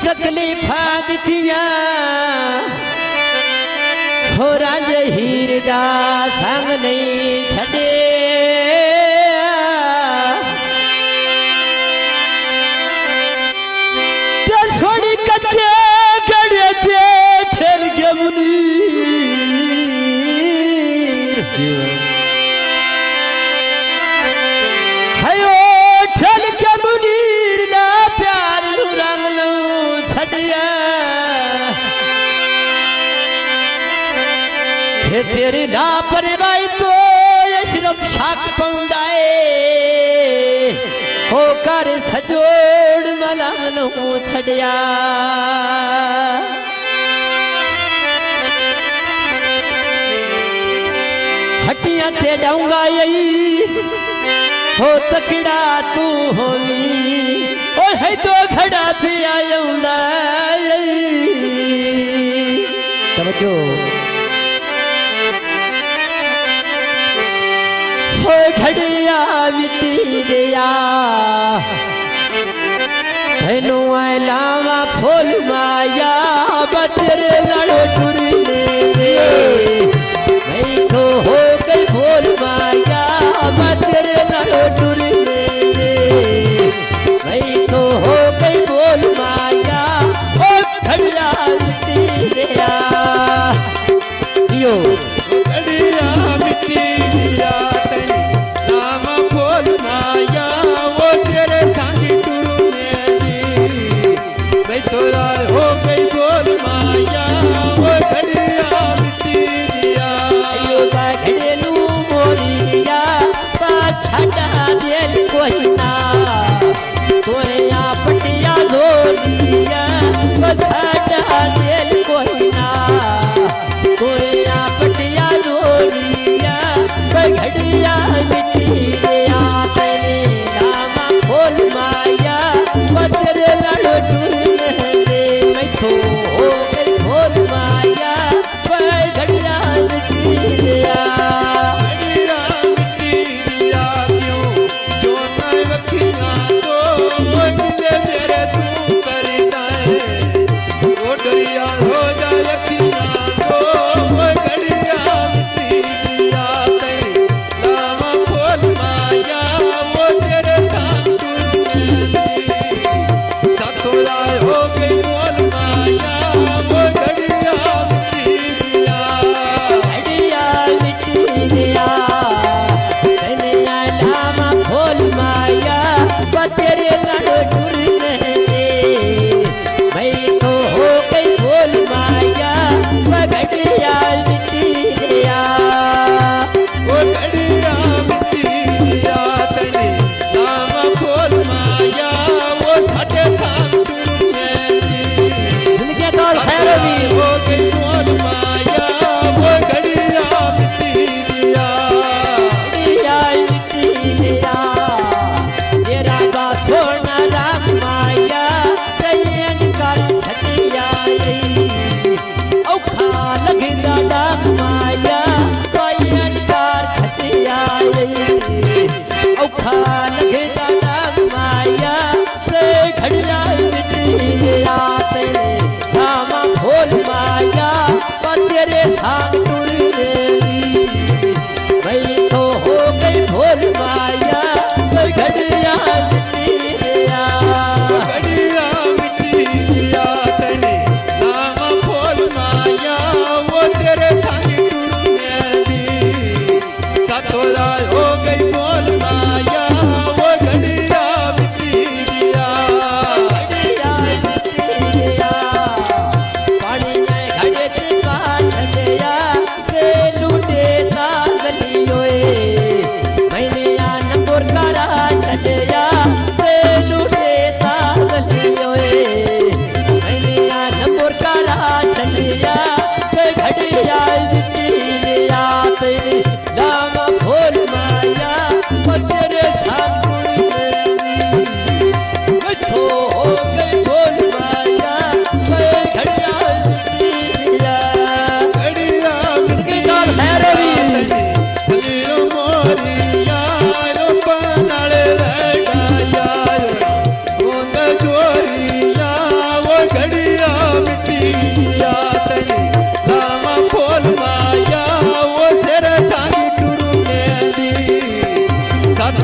तकलीफा दितिया हो राज हीरदा संग नहीं छड़े छोड़ी कच्चे गड़े थे ठेल के मुनी हयो ठेल के मुनीर ना प्यार रंग लो छड़िया तेरी लापरवाही तो यशरफ शाक पौंदाए होकर सजोड़ मलानो छड़िया हटिया ते डाऊंगा यही हो तकड़ा तू होनी ओ है तो खड़ा पे आऊंगा समझो हो घड़िया मिट्टी दिया तेनू लावा फूल माया बचरे लड़ो टुरी मैं तो हो गई फूल माया बचरे लड़ो टुरी मैं तो हो गई फूल माया ओ घड़िया मिट्टी दिया यो घड़िया मिट्टी दिया हो गई बोल माया वो घड़िया मिट्टी दिया घड़ेलू मोरिया छटा दिल कोई ना कोई पटिया धोलिया छटा दिल कोई ना कोई पटिया धोलिया घड़िया मिट्टी दिया तेरे रामा खोल माया तेरे लड़ो टूर हो गई भोल माया घड़िया मिट्टी दिया क्यों जो न रखिया तो मेरे तू करता है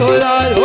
तो आयो